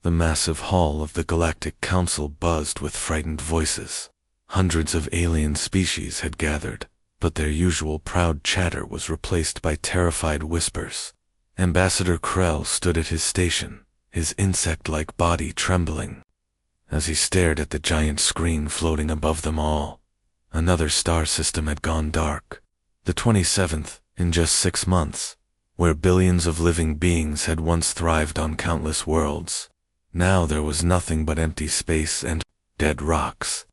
The massive hall of the Galactic Council buzzed with frightened voices. Hundreds of alien species had gathered, but their usual proud chatter was replaced by terrified whispers. Ambassador Krell stood at his station, his insect-like body trembling. As he stared at the giant screen floating above them all, another star system had gone dark. The 27th, in just 6 months, where billions of living beings had once thrived on countless worlds. Now there was nothing but empty space and dead rocks.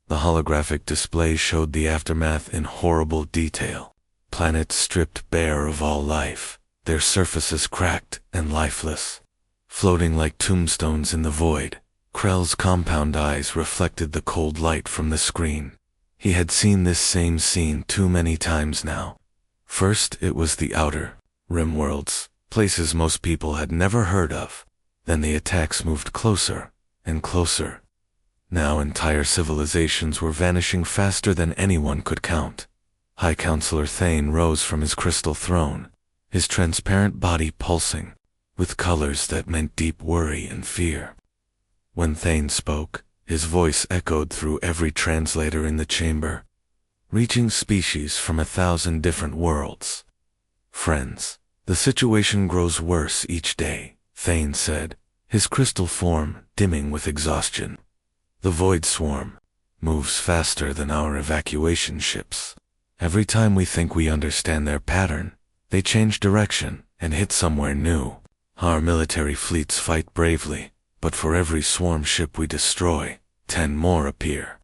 The holographic display showed the aftermath in horrible detail. Planets stripped bare of all life, their surfaces cracked and lifeless. Floating like tombstones in the void, Krell's compound eyes reflected the cold light from the screen. He had seen this same scene too many times now. First it was the outer rim worlds, places most people had never heard of. Then the attacks moved closer and closer. Now entire civilizations were vanishing faster than anyone could count. High Counselor Thane rose from his crystal throne, his transparent body pulsing, with colors that meant deep worry and fear. When Thane spoke, his voice echoed through every translator in the chamber, reaching species from 1,000 different worlds. "Friends, the situation grows worse each day," Thane said, his crystal form dimming with exhaustion. "The Void Swarm moves faster than our evacuation ships. Every time we think we understand their pattern, they change direction and hit somewhere new. Our military fleets fight bravely, but for every swarm ship we destroy, 10 more appear."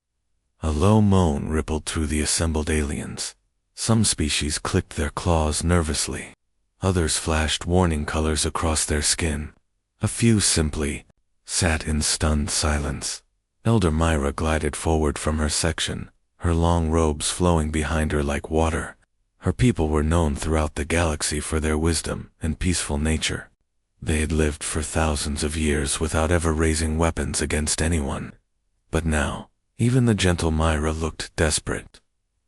A low moan rippled through the assembled aliens. Some species clicked their claws nervously. Others flashed warning colors across their skin. A few simply sat in stunned silence. Elder Myra glided forward from her section, her long robes flowing behind her like water. Her people were known throughout the galaxy for their wisdom and peaceful nature. They had lived for thousands of years without ever raising weapons against anyone. But now, even the gentle Myra looked desperate.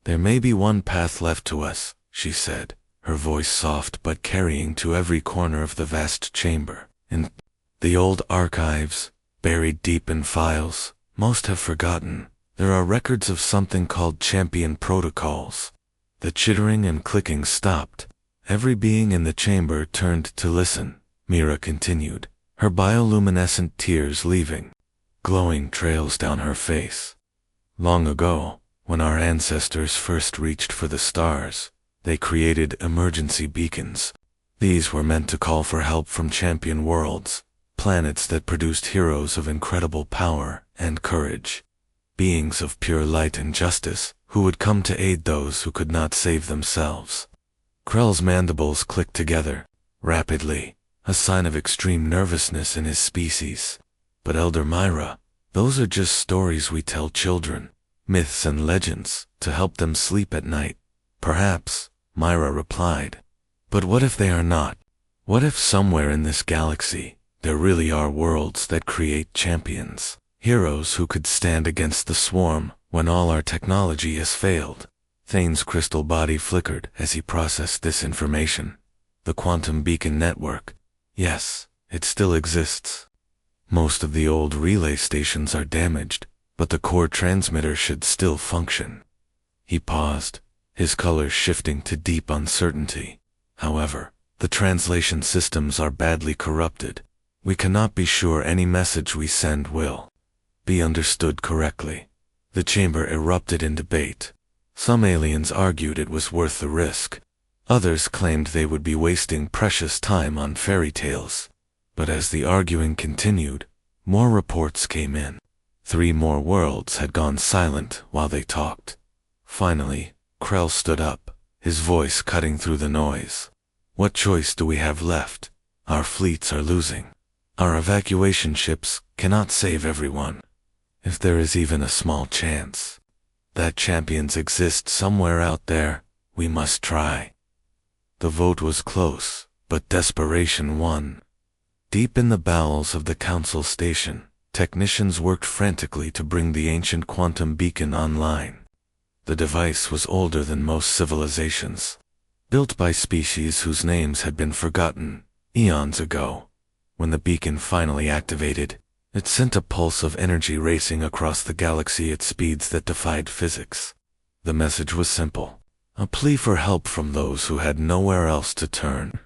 "There may be one path left to us," she said, her voice soft but carrying to every corner of the vast chamber. "In the old archives, buried deep in files, most have forgotten, there are records of something called champion protocols." The chittering and clicking stopped. Every being in the chamber turned to listen. Mira continued, her bioluminescent tears leaving glowing trails down her face. "Long ago, when our ancestors first reached for the stars, they created emergency beacons. These were meant to call for help from champion worlds, planets that produced heroes of incredible power and courage. Beings of pure light and justice, who would come to aid those who could not save themselves." Krell's mandibles clicked together, rapidly, a sign of extreme nervousness in his species. "But Elder Myra, those are just stories we tell children, myths and legends, to help them sleep at night." "Perhaps," Myra replied. "But what if they are not? What if somewhere in this galaxy, there really are worlds that create champions, heroes who could stand against the swarm when all our technology has failed?" Thane's crystal body flickered as he processed this information. "The quantum beacon network. Yes, it still exists. Most of the old relay stations are damaged, but the core transmitter should still function." He paused, his colors shifting to deep uncertainty. "However, the translation systems are badly corrupted. We cannot be sure any message we send will be understood correctly." The chamber erupted in debate. Some aliens argued it was worth the risk. Others claimed they would be wasting precious time on fairy tales. But as the arguing continued, more reports came in. 3 more worlds had gone silent while they talked. Finally, Krell stood up, his voice cutting through the noise. "What choice do we have left? Our fleets are losing. Our evacuation ships cannot save everyone. If there is even a small chance that champions exist somewhere out there, we must try." The vote was close, but desperation won. Deep in the bowels of the Council Station, technicians worked frantically to bring the ancient quantum beacon online. The device was older than most civilizations, built by species whose names had been forgotten eons ago. When the beacon finally activated, it sent a pulse of energy racing across the galaxy at speeds that defied physics. The message was simple, a plea for help from those who had nowhere else to turn,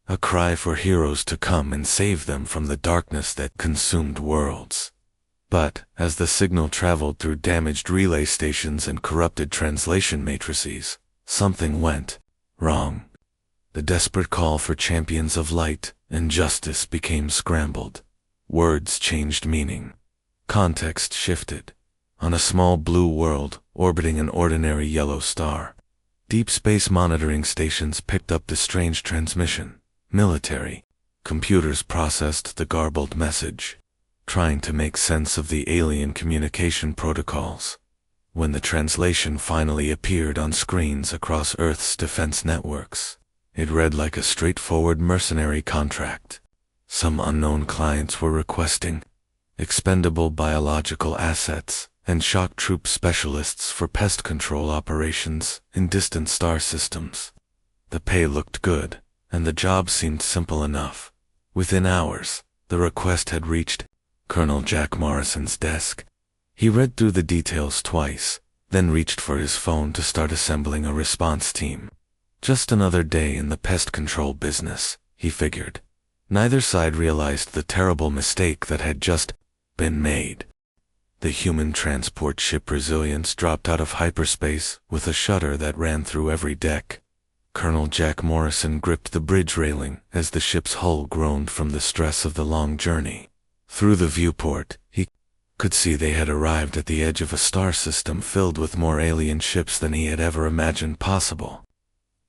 a cry for heroes to come and save them from the darkness that consumed worlds. But, as the signal traveled through damaged relay stations and corrupted translation matrices, something went wrong. The desperate call for champions of light and justice became scrambled. Words changed meaning. Context shifted. On a small blue world orbiting an ordinary yellow star, deep space monitoring stations picked up the strange transmission. Military computers processed the garbled message, trying to make sense of the alien communication protocols. When the translation finally appeared on screens across Earth's defense networks, it read like a straightforward mercenary contract. Some unknown clients were requesting expendable biological assets and shock troop specialists for pest control operations in distant star systems. The pay looked good, and the job seemed simple enough. Within hours, the request had reached Colonel Jack Morrison's desk. He read through the details twice, then reached for his phone to start assembling a response team. Just another day in the pest control business, he figured. Neither side realized the terrible mistake that had just been made. The human transport ship Resilience dropped out of hyperspace with a shudder that ran through every deck. Colonel Jack Morrison gripped the bridge railing as the ship's hull groaned from the stress of the long journey. Through the viewport, he could see they had arrived at the edge of a star system filled with more alien ships than he had ever imagined possible.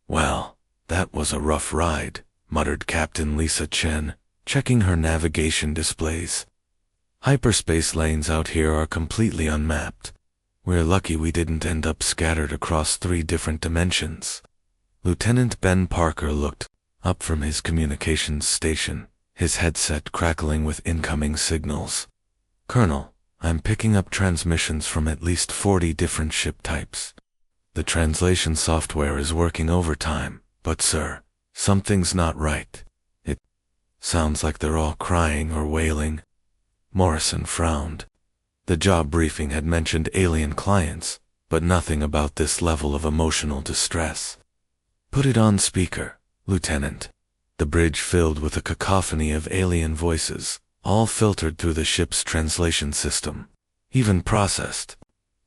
"Well, that was a rough ride," muttered Captain Lisa Chen, checking her navigation displays. "Hyperspace lanes out here are completely unmapped. We're lucky we didn't end up scattered across 3 different dimensions." Lieutenant Ben Parker looked up from his communications station, his headset crackling with incoming signals. "Colonel, I'm picking up transmissions from at least 40 different ship types. The translation software is working overtime, but sir, something's not right. It sounds like they're all crying or wailing." Morrison frowned. The job briefing had mentioned alien clients, but nothing about this level of emotional distress. "Put it on speaker, Lieutenant." The bridge filled with a cacophony of alien voices, all filtered through the ship's translation system, even processed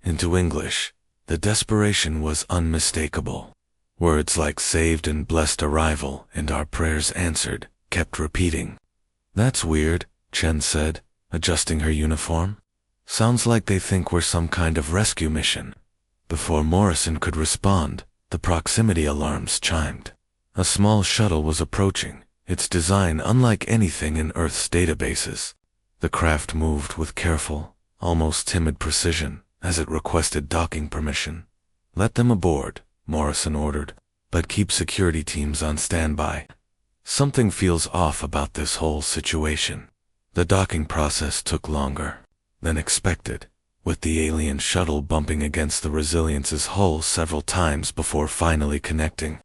into English. The desperation was unmistakable. Words like "saved" and "blessed arrival" and "our prayers answered" kept repeating. "That's weird," Chen said, adjusting her uniform. "Sounds like they think we're some kind of rescue mission." Before Morrison could respond, the proximity alarms chimed. A small shuttle was approaching, its design unlike anything in Earth's databases. The craft moved with careful, almost timid precision as it requested docking permission. "Let them aboard," Morrison ordered, "but keep security teams on standby. Something feels off about this whole situation." The docking process took longer than expected, with the alien shuttle bumping against the Resilience's hull several times before finally connecting.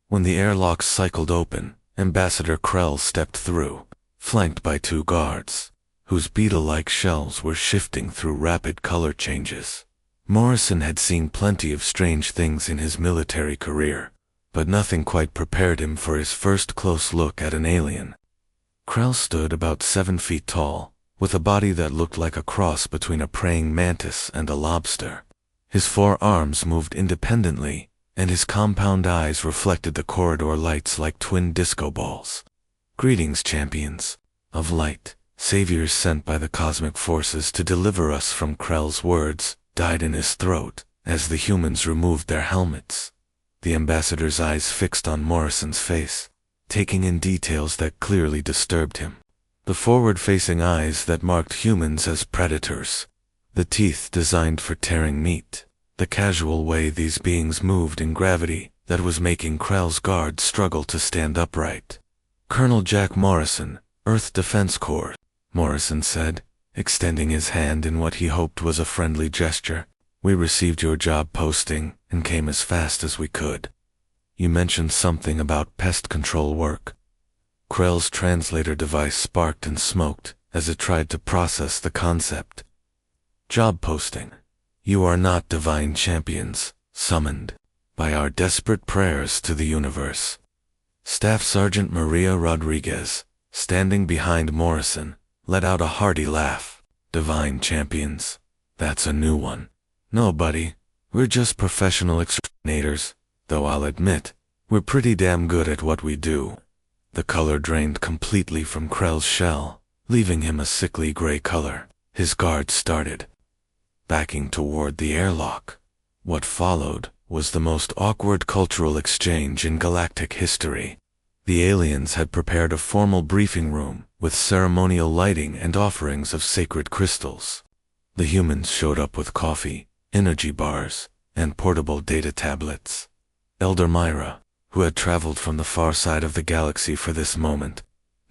When the airlocks cycled open, Ambassador Krell stepped through, flanked by 2 guards, whose beetle-like shells were shifting through rapid color changes. Morrison had seen plenty of strange things in his military career, but nothing quite prepared him for his first close look at an alien. Krell stood about 7 feet tall, with a body that looked like a cross between a praying mantis and a lobster. His 4 arms moved independently, and his compound eyes reflected the corridor lights like twin disco balls. "Greetings, champions of light, saviors sent by the cosmic forces to deliver us from." Krell's words died in his throat as the humans removed their helmets. The ambassador's eyes fixed on Morrison's face, taking in details that clearly disturbed him. The forward-facing eyes that marked humans as predators, the teeth designed for tearing meat, the casual way these beings moved in gravity that was making Krell's guard struggle to stand upright. "Colonel Jack Morrison, Earth Defense Corps," Morrison said, extending his hand in what he hoped was a friendly gesture. "We received your job posting and came as fast as we could. You mentioned something about pest control work." Krell's translator device sparked and smoked as it tried to process the concept. Job posting. You are not divine champions, summoned by our desperate prayers to the universe. Staff Sergeant Maria Rodriguez, standing behind Morrison, let out a hearty laugh. Divine champions. That's a new one. No, buddy. We're just professional exterminators, though I'll admit, we're pretty damn good at what we do. The color drained completely from Krell's shell, leaving him a sickly gray color. His guard started backing toward the airlock. What followed was the most awkward cultural exchange in galactic history. The aliens had prepared a formal briefing room with ceremonial lighting and offerings of sacred crystals. The humans showed up with coffee, energy bars, and portable data tablets. Elder Myra, who had traveled from the far side of the galaxy for this moment,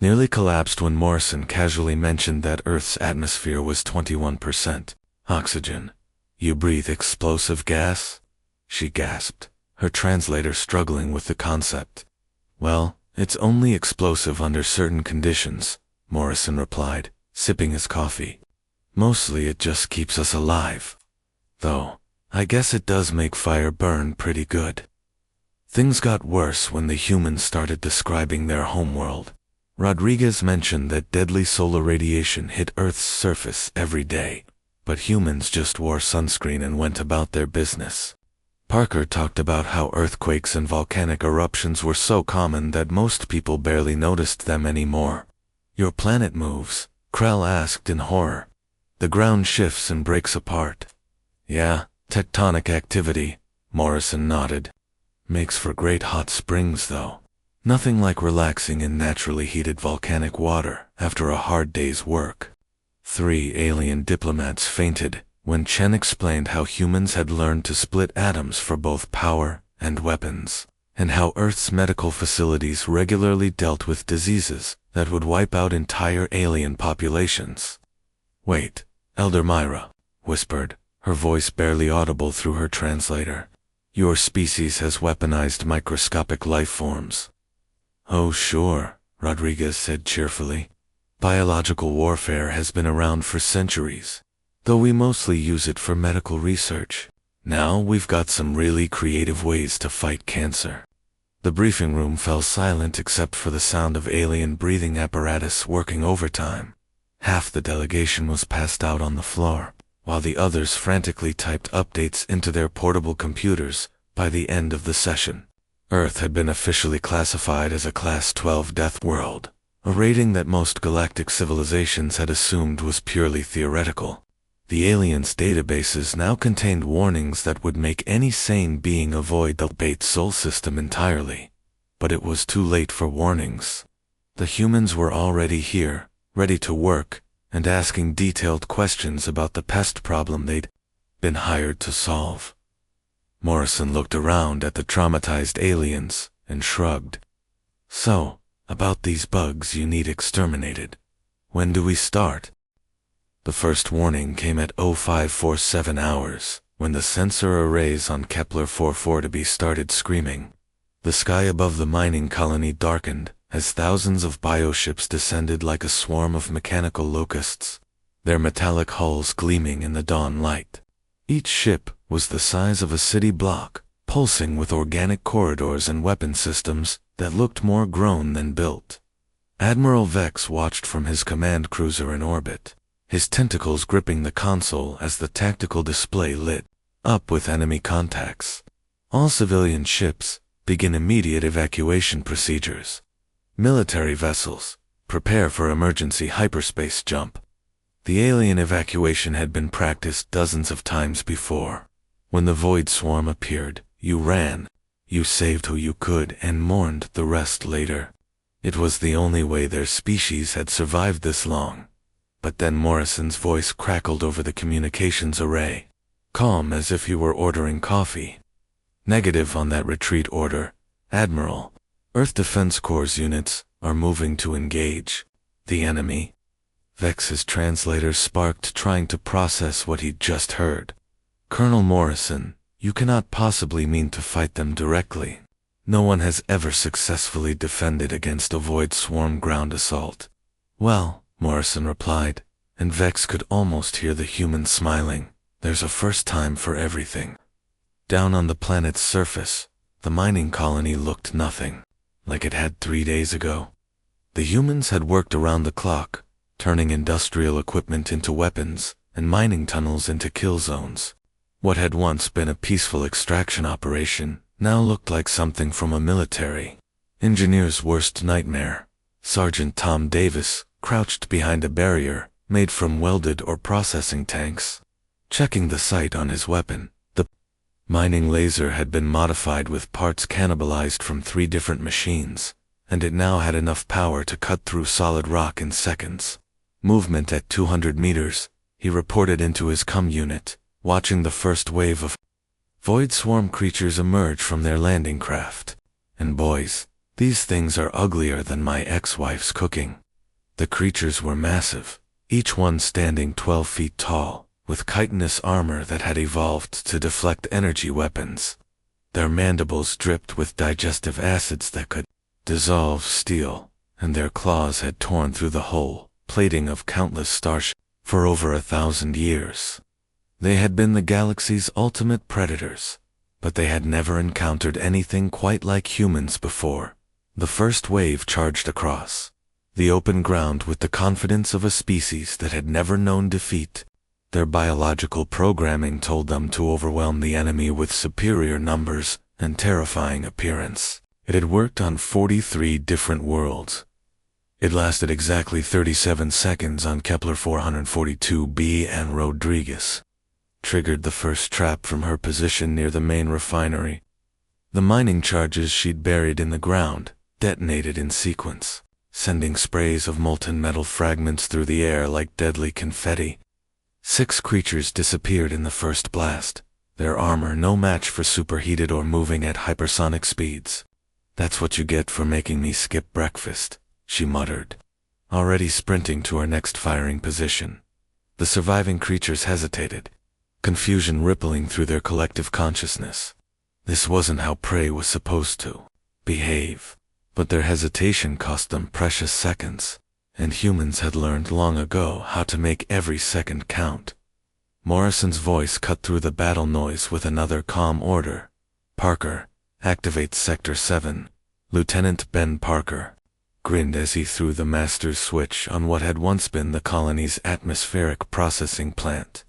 nearly collapsed when Morrison casually mentioned that Earth's atmosphere was 21% oxygen. You breathe explosive gas? She gasped, her translator struggling with the concept. Well, it's only explosive under certain conditions, Morrison replied, sipping his coffee. Mostly it just keeps us alive. Though, I guess it does make fire burn pretty good. Things got worse when the humans started describing their homeworld. Rodriguez mentioned that deadly solar radiation hit Earth's surface every day, but humans just wore sunscreen and went about their business. Parker talked about how earthquakes and volcanic eruptions were so common that most people barely noticed them anymore. Your planet moves, Krell asked in horror. The ground shifts and breaks apart. Yeah, tectonic activity, Morrison nodded. Makes for great hot springs though. Nothing like relaxing in naturally heated volcanic water after a hard day's work. 3 alien diplomats fainted when Chen explained how humans had learned to split atoms for both power and weapons, and how Earth's medical facilities regularly dealt with diseases that would wipe out entire alien populations. Wait, Elder Myra whispered, her voice barely audible through her translator. Your species has weaponized microscopic life forms. Oh sure, Rodriguez said cheerfully. Biological warfare has been around for centuries, though we mostly use it for medical research. Now we've got some really creative ways to fight cancer. The briefing room fell silent except for the sound of alien breathing apparatus working overtime. Half the delegation was passed out on the floor, while the others frantically typed updates into their portable computers by the end of the session. Earth had been officially classified as a Class 12 death world, a rating that most galactic civilizations had assumed was purely theoretical. The aliens' databases now contained warnings that would make any sane being avoid the Bait Sol system entirely. But it was too late for warnings. The humans were already here, ready to work, and asking detailed questions about the pest problem they'd been hired to solve. Morrison looked around at the traumatized aliens and shrugged. So, about these bugs you need exterminated. When do we start? The first warning came at 0547 hours, when the sensor arrays on Kepler 440b started screaming. The sky above the mining colony darkened as thousands of bioships descended like a swarm of mechanical locusts, their metallic hulls gleaming in the dawn light. Each ship was the size of a city block, pulsing with organic corridors and weapon systems that looked more grown than built. Admiral Vex watched from his command cruiser in orbit, his tentacles gripping the console as the tactical display lit up with enemy contacts. All civilian ships, begin immediate evacuation procedures. Military vessels, prepare for emergency hyperspace jump. The alien evacuation had been practiced dozens of times before. When the void swarm appeared, you ran. You saved who you could and mourned the rest later. It was the only way their species had survived this long. But then Morrison's voice crackled over the communications array, calm as if he were ordering coffee. Negative on that retreat order, Admiral. Earth Defense Corps units are moving to engage the enemy. Vex's translator sparked, trying to process what he'd just heard. Colonel Morrison, you cannot possibly mean to fight them directly. No one has ever successfully defended against a void swarm ground assault. Well, Morrison replied, and Vex could almost hear the humans smiling. There's a first time for everything. Down on the planet's surface, the mining colony looked nothing like it had 3 days ago. The humans had worked around the clock, turning industrial equipment into weapons and mining tunnels into kill zones. What had once been a peaceful extraction operation now looked like something from a military engineer's worst nightmare. Sergeant Tom Davis crouched behind a barrier made from welded or processing tanks, checking the sight on his weapon. The mining laser had been modified with parts cannibalized from 3 different machines, and it now had enough power to cut through solid rock in seconds. Movement at 200 meters, he reported into his comm unit, watching the first wave of void swarm creatures emerge from their landing craft. And boys, these things are uglier than my ex-wife's cooking. The creatures were massive, each one standing 12 feet tall, with chitinous armor that had evolved to deflect energy weapons. Their mandibles dripped with digestive acids that could dissolve steel, and their claws had torn through the hull plating of countless starships for over 1,000 years. They had been the galaxy's ultimate predators, but they had never encountered anything quite like humans before. The first wave charged across the open ground with the confidence of a species that had never known defeat. Their biological programming told them to overwhelm the enemy with superior numbers and terrifying appearance. It had worked on 43 different worlds. It lasted exactly 37 seconds on Kepler 442b, and Rodriguez triggered the first trap from her position near the main refinery. The mining charges she'd buried in the ground detonated in sequence, sending sprays of molten metal fragments through the air like deadly confetti. 6 creatures disappeared in the first blast, their armor no match for superheated or moving at hypersonic speeds. "That's what you get for making me skip breakfast," she muttered, already sprinting to her next firing position. The surviving creatures hesitated, confusion rippling through their collective consciousness. This wasn't how prey was supposed to behave, but their hesitation cost them precious seconds, and humans had learned long ago how to make every second count. Morrison's voice cut through the battle noise with another calm order. "Parker, activate Sector 7. Lieutenant Ben Parker grinned as he threw the master switch on what had once been the colony's atmospheric processing plant.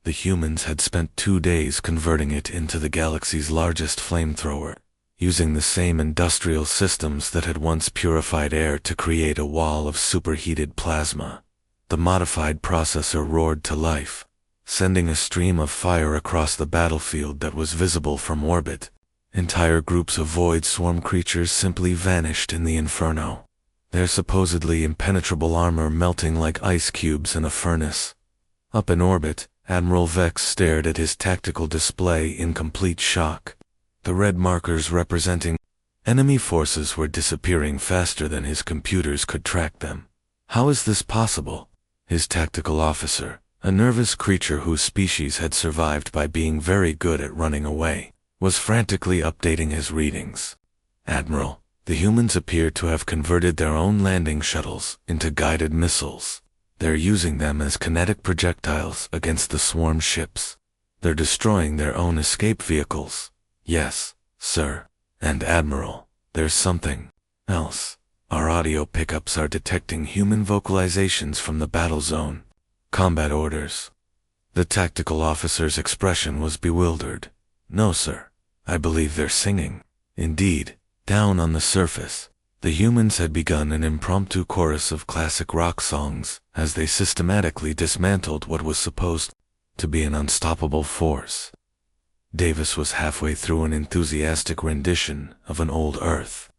The humans had spent 2 days converting it into the galaxy's largest flamethrower, using the same industrial systems that had once purified air to create a wall of superheated plasma. The modified processor roared to life, sending a stream of fire across the battlefield that was visible from orbit. Entire groups of void swarm creatures simply vanished in the inferno, their supposedly impenetrable armor melting like ice cubes in a furnace. Up in orbit, Admiral Vex stared at his tactical display in complete shock. The red markers representing enemy forces were disappearing faster than his computers could track them. How is this possible? His tactical officer, a nervous creature whose species had survived by being very good at running away, was frantically updating his readings. "Admiral, the humans appear to have converted their own landing shuttles into guided missiles. They're using them as kinetic projectiles against the swarm ships. They're destroying their own escape vehicles." "Yes, sir. And Admiral, there's something else. Our audio pickups are detecting human vocalizations from the battle zone. Combat orders." The tactical officer's expression was bewildered. "No, sir. I believe they're singing." Indeed, down on the surface, the humans had begun an impromptu chorus of classic rock songs as they systematically dismantled what was supposed to be an unstoppable force. Davis was halfway through an enthusiastic rendition of An Old Earth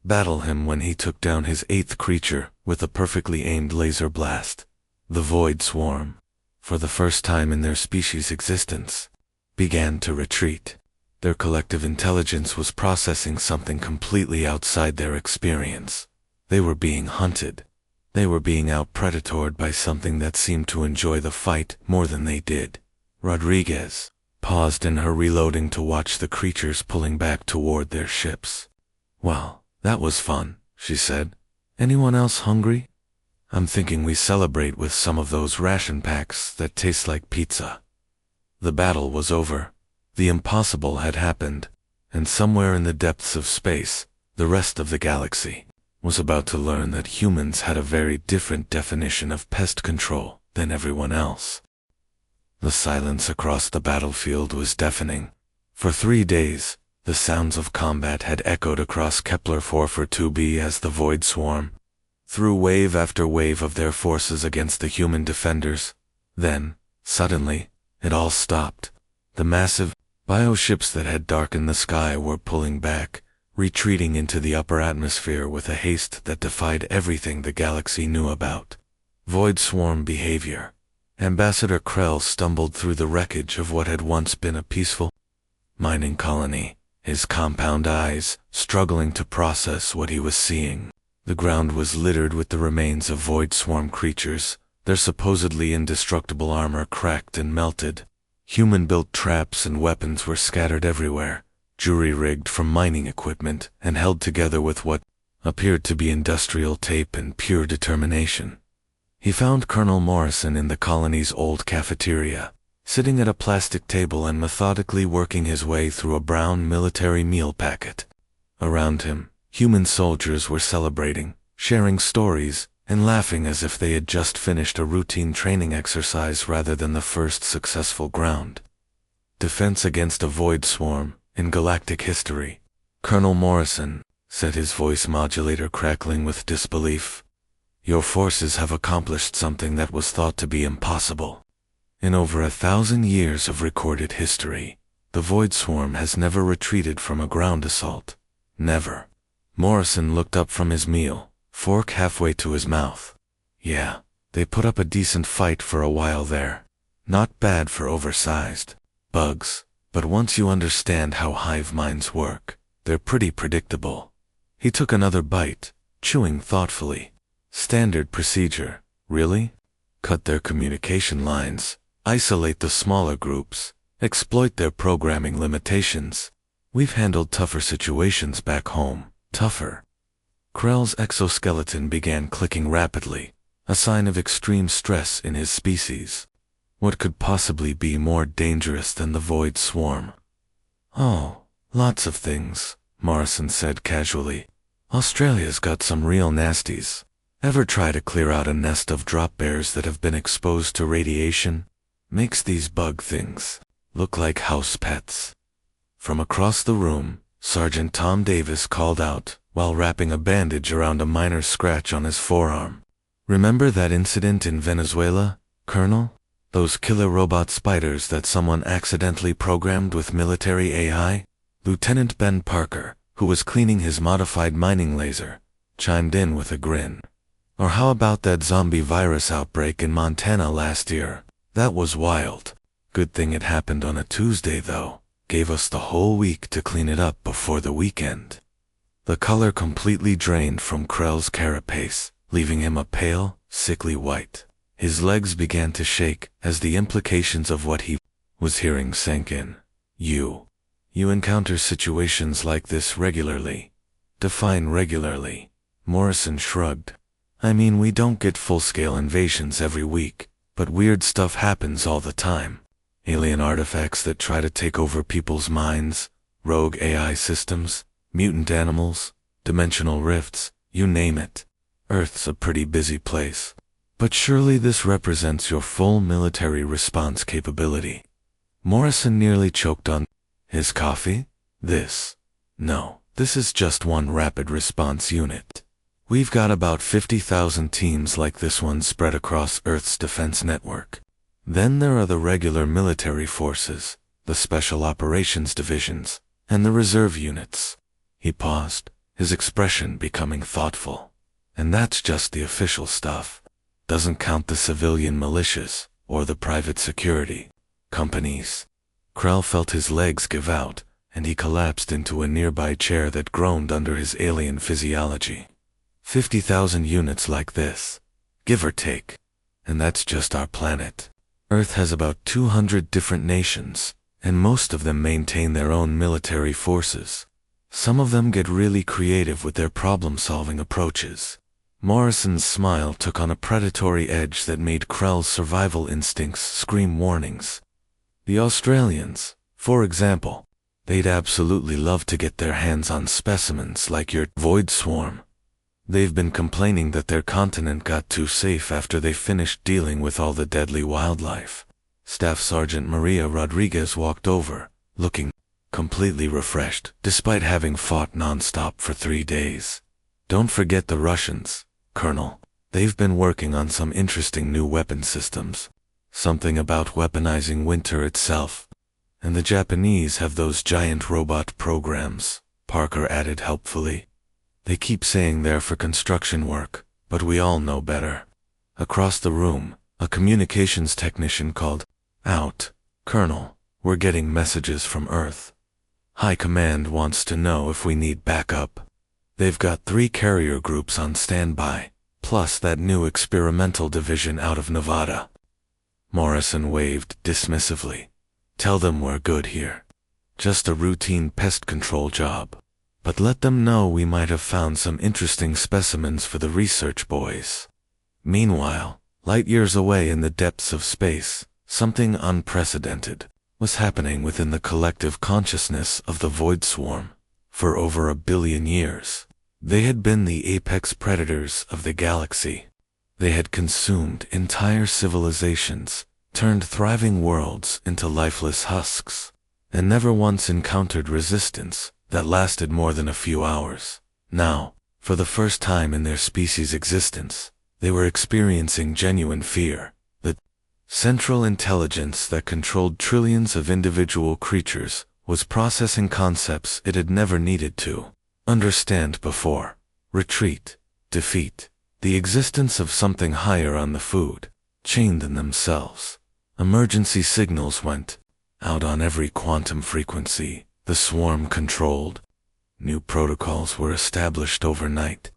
Battle Hymn when he took down his 8th creature with a perfectly aimed laser blast. The Void Swarm, for the first time in their species' existence, began to retreat. Their collective intelligence was processing something completely outside their experience. They were being hunted. They were being out-predatored by something that seemed to enjoy the fight more than they did. Rodriguez paused in her reloading to watch the creatures pulling back toward their ships. Well, that was fun, she said. Anyone else hungry? I'm thinking we celebrate with some of those ration packs that taste like pizza. The battle was over. The impossible had happened, and somewhere in the depths of space, the rest of the galaxy was about to learn that humans had a very different definition of pest control than everyone else. The silence across the battlefield was deafening. For 3 days, the sounds of combat had echoed across Kepler 442b as the Void Swarm threw wave after wave of their forces against the human defenders. Then, suddenly, it all stopped. The massive bioships that had darkened the sky were pulling back, retreating into the upper atmosphere with a haste that defied everything the galaxy knew about Void Swarm behavior. Ambassador Krell stumbled through the wreckage of what had once been a peaceful mining colony, his compound eyes struggling to process what he was seeing. The ground was littered with the remains of Void Swarm creatures, their supposedly indestructible armor cracked and melted. Human-built traps and weapons were scattered everywhere, jury-rigged from mining equipment and held together with what appeared to be industrial tape and pure determination. He found Colonel Morrison in the colony's old cafeteria, sitting at a plastic table and methodically working his way through a brown military meal packet. Around him, human soldiers were celebrating, sharing stories, and laughing as if they had just finished a routine training exercise rather than the first successful ground defense against a Void Swarm in galactic history. Colonel Morrison, said his voice modulator crackling with disbelief, your forces have accomplished something that was thought to be impossible. In over 1,000 years of recorded history, the Void Swarm has never retreated from a ground assault. Never. Morrison looked up from his meal, fork halfway to his mouth. Yeah, they put up a decent fight for a while there. Not bad for oversized bugs, but once you understand how hive minds work, they're pretty predictable. He took another bite, chewing thoughtfully. Standard procedure, really? Cut their communication lines, isolate the smaller groups, exploit their programming limitations. We've handled tougher situations back home. Tougher. Krell's exoskeleton began clicking rapidly, a sign of extreme stress in his species. What could possibly be more dangerous than the Void Swarm? Oh, lots of things, Morrison said casually. Australia's got some real nasties. Ever try to clear out a nest of drop bears that have been exposed to radiation? Makes these bug things look like house pets. From across the room, Sergeant Tom Davis called out, while wrapping a bandage around a minor scratch on his forearm. Remember that incident in Venezuela, Colonel? Those killer robot spiders that someone accidentally programmed with military AI? Lieutenant Ben Parker, who was cleaning his modified mining laser, chimed in with a grin. Or how about that zombie virus outbreak in Montana last year? That was wild. Good thing it happened on a Tuesday though. Gave us the whole week to clean it up before the weekend. The color completely drained from Krell's carapace, leaving him a pale, sickly white. His legs began to shake as the implications of what he was hearing sank in. You encounter situations like this regularly. Define regularly. Morrison shrugged. I mean, we don't get full-scale invasions every week, but weird stuff happens all the time. Alien artifacts that try to take over people's minds, rogue AI systems, mutant animals, dimensional rifts, you name it. Earth's a pretty busy place. But surely this represents your full military response capability. Morrison nearly choked on his coffee. No, this is just one rapid response unit. We've got about 50,000 teams like this one spread across Earth's defense network. Then there are the regular military forces, the special operations divisions, and the reserve units. He paused, his expression becoming thoughtful. And that's just the official stuff. Doesn't count the civilian militias, or the private security companies. Krell felt his legs give out, and he collapsed into a nearby chair that groaned under his alien physiology. 50,000 units like this, give or take. And that's just our planet. Earth has about 200 different nations, and most of them maintain their own military forces. Some of them get really creative with their problem-solving approaches. Morrison's smile took on a predatory edge that made Krell's survival instincts scream warnings. The Australians, for example, they'd absolutely love to get their hands on specimens like your void swarm. They've been complaining that their continent got too safe after they finished dealing with all the deadly wildlife. Staff Sergeant Maria Rodriguez walked over, looking completely refreshed, despite having fought non-stop for 3 days. Don't forget the Russians, Colonel. They've been working on some interesting new weapon systems. Something about weaponizing winter itself. And the Japanese have those giant robot programs, Parker added helpfully. They keep saying they're for construction work, but we all know better. Across the room, a communications technician called out. Colonel, we're getting messages from Earth. High Command wants to know if we need backup. They've got 3 carrier groups on standby, plus that new experimental division out of Nevada. Morrison waved dismissively. Tell them we're good here. Just a routine pest control job. But let them know we might have found some interesting specimens for the research boys. Meanwhile, light years away in the depths of space, something unprecedented was happening within the collective consciousness of the Void Swarm. For over 1 billion years, they had been the apex predators of the galaxy. They had consumed entire civilizations, turned thriving worlds into lifeless husks, and never once encountered resistance that lasted more than a few hours. Now, for the first time in their species' existence, they were experiencing genuine fear. The central intelligence that controlled trillions of individual creatures was processing concepts it had never needed to understand before. Retreat, defeat, the existence of something higher on the food chain than themselves. Emergency signals went out on every quantum frequency the swarm controlled. New protocols were established overnight.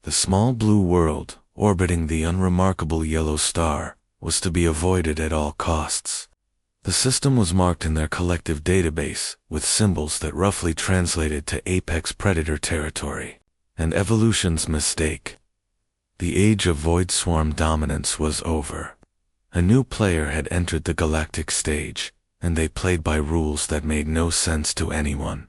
The small blue world, orbiting the unremarkable yellow star, was to be avoided at all costs. The system was marked in their collective database with symbols that roughly translated to apex predator territory, and evolution's mistake. The age of void swarm dominance was over. A new player had entered the galactic stage, and they played by rules that made no sense to anyone.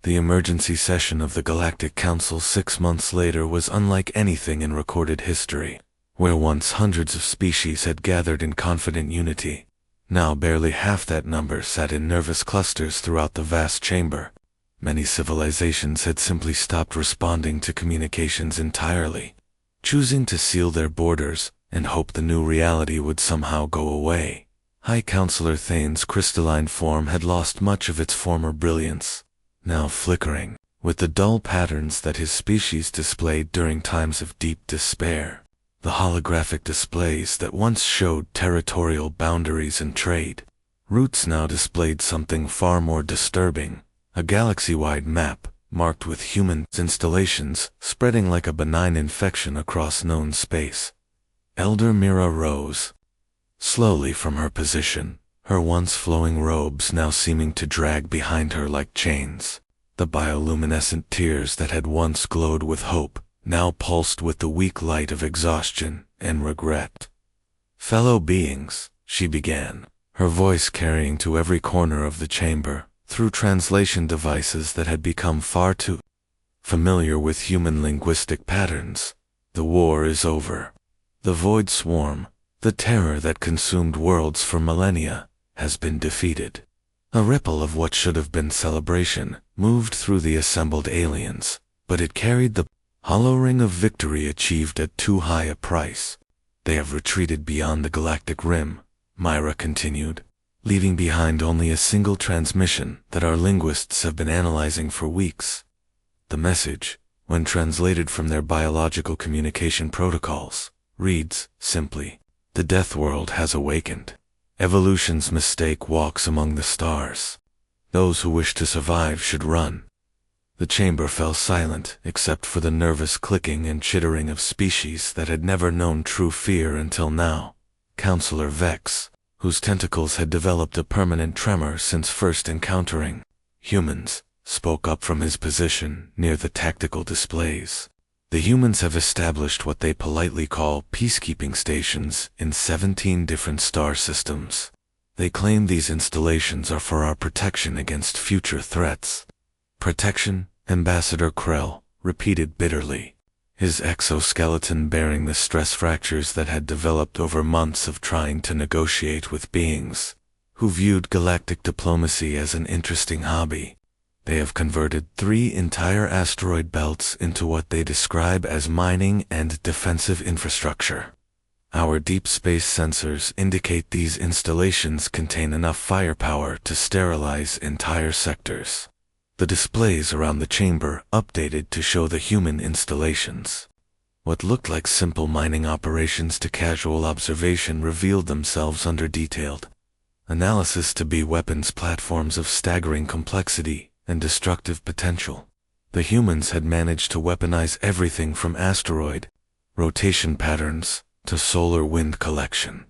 The emergency session of the Galactic Council 6 months later was unlike anything in recorded history, where once hundreds of species had gathered in confident unity. Now barely half that number sat in nervous clusters throughout the vast chamber. Many civilizations had simply stopped responding to communications entirely, choosing to seal their borders and hope the new reality would somehow go away. High Counselor Thane's crystalline form had lost much of its former brilliance, now flickering with the dull patterns that his species displayed during times of deep despair. The holographic displays that once showed territorial boundaries and trade routes now displayed something far more disturbing, a galaxy-wide map marked with human installations spreading like a benign infection across known space. Elder Mira rose slowly from her position, her once flowing robes now seeming to drag behind her like chains. The bioluminescent tears that had once glowed with hope now pulsed with the weak light of exhaustion and regret. Fellow beings, she began, her voice carrying to every corner of the chamber, through translation devices that had become far too familiar with human linguistic patterns. The war is over. The Void Swarm, the terror that consumed worlds for millennia, has been defeated. A ripple of what should have been celebration moved through the assembled aliens, but it carried the hollow ring of victory achieved at too high a price. They have retreated beyond the galactic rim, Myra continued, leaving behind only a single transmission that our linguists have been analyzing for weeks. The message, when translated from their biological communication protocols, reads simply, "The Death World has awakened. Evolution's mistake walks among the stars. Those who wish to survive should run." The chamber fell silent except for the nervous clicking and chittering of species that had never known true fear until now. Counselor Vex, whose tentacles had developed a permanent tremor since first encountering humans, spoke up from his position near the tactical displays. The humans have established what they politely call peacekeeping stations in 17 different star systems. They claim these installations are for our protection against future threats. Protection, Ambassador Krell repeated bitterly, his exoskeleton bearing the stress fractures that had developed over months of trying to negotiate with beings who viewed galactic diplomacy as an interesting hobby. They have converted 3 entire asteroid belts into what they describe as mining and defensive infrastructure. Our deep space sensors indicate these installations contain enough firepower to sterilize entire sectors. The displays around the chamber updated to show the human installations. What looked like simple mining operations to casual observation revealed themselves under detailed analysis to be weapons platforms of staggering complexity and destructive potential. The humans had managed to weaponize everything from asteroid rotation patterns to solar wind collection.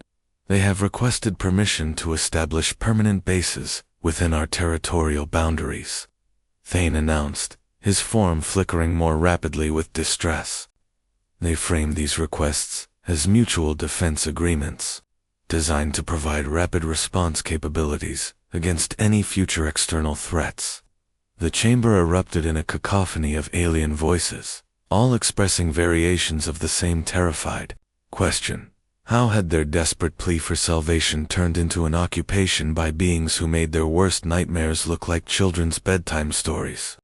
They have requested permission to establish permanent bases within our territorial boundaries, Thane announced, his form flickering more rapidly with distress. They framed these requests as mutual defense agreements, designed to provide rapid response capabilities against any future external threats. The chamber erupted in a cacophony of alien voices, all expressing variations of the same terrified question. How had their desperate plea for salvation turned into an occupation by beings who made their worst nightmares look like children's bedtime stories?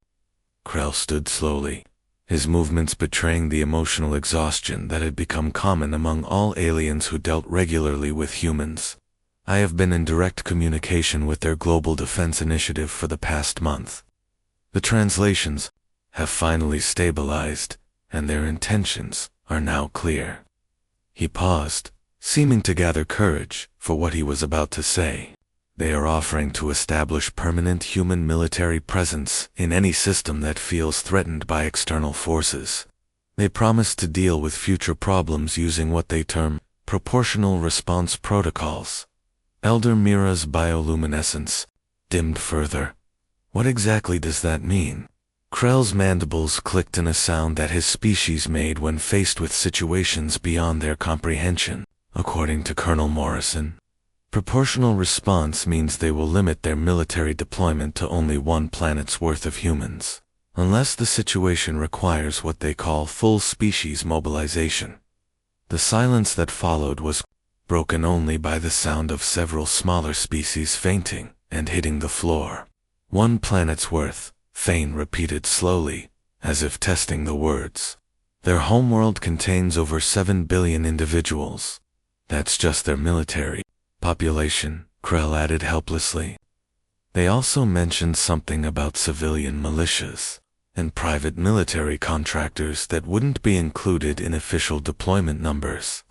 Krell stood slowly, his movements betraying the emotional exhaustion that had become common among all aliens who dealt regularly with humans. I have been in direct communication with their global defense initiative for the past month. The translations have finally stabilized, and their intentions are now clear. He paused, seeming to gather courage for what he was about to say. They are offering to establish permanent human military presence in any system that feels threatened by external forces. They promise to deal with future problems using what they term proportional response protocols. Elder Mira's bioluminescence dimmed further. What exactly does that mean? Krell's mandibles clicked in a sound that his species made when faced with situations beyond their comprehension. According to Colonel Morrison, proportional response means they will limit their military deployment to only one planet's worth of humans, unless the situation requires what they call full species mobilization. The silence that followed was broken only by the sound of several smaller species fainting and hitting the floor. One planet's worth, Thane repeated slowly, as if testing the words. Their homeworld contains over 7 billion individuals. That's just their military population, Krell added helplessly. They also mentioned something about civilian militias and private military contractors that wouldn't be included in official deployment numbers.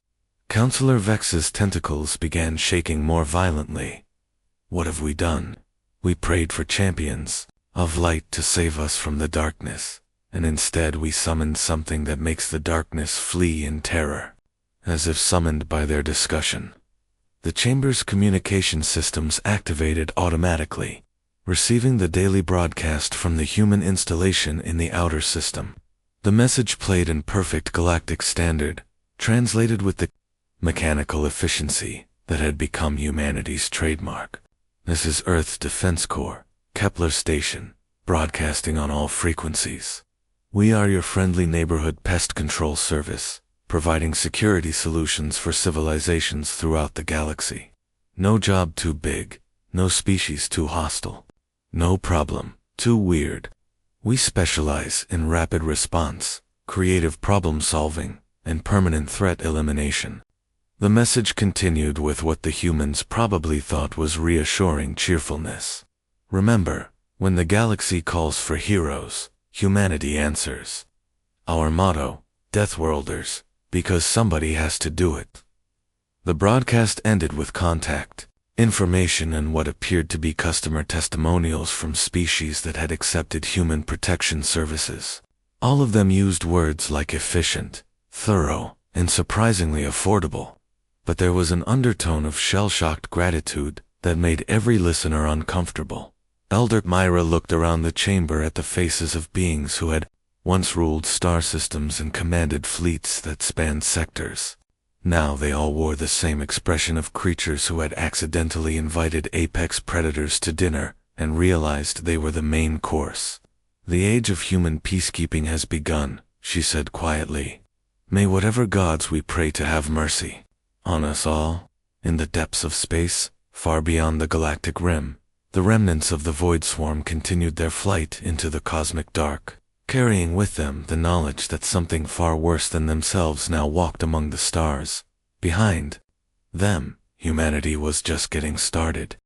Counselor Vex's tentacles began shaking more violently. What have we done? We prayed for champions of light to save us from the darkness, and instead we summoned something that makes the darkness flee in terror, as if summoned by their discussion. The chamber's communication systems activated automatically, receiving the daily broadcast from the human installation in the outer system. The message played in perfect galactic standard, translated with the mechanical efficiency that had become humanity's trademark. This is Earth's Defense Corps, Kepler Station, broadcasting on all frequencies. We are your friendly neighborhood pest control service, providing security solutions for civilizations throughout the galaxy. No job too big, no species too hostile, no problem too weird. We specialize in rapid response, creative problem solving, and permanent threat elimination. The message continued with what the humans probably thought was reassuring cheerfulness. Remember, when the galaxy calls for heroes, humanity answers. Our motto, Deathworlders, because somebody has to do it. The broadcast ended with contact information and what appeared to be customer testimonials from species that had accepted human protection services. All of them used words like efficient, thorough, and surprisingly affordable. But there was an undertone of shell-shocked gratitude that made every listener uncomfortable. Elder Myra looked around the chamber at the faces of beings who had once ruled star systems and commanded fleets that spanned sectors. Now they all wore the same expression of creatures who had accidentally invited apex predators to dinner and realized they were the main course. "The age of human peacekeeping has begun," she said quietly. "May whatever gods we pray to have mercy on us all." In the depths of space, far beyond the galactic rim, the remnants of the Void Swarm continued their flight into the cosmic dark, carrying with them the knowledge that something far worse than themselves now walked among the stars. Behind them, humanity was just getting started.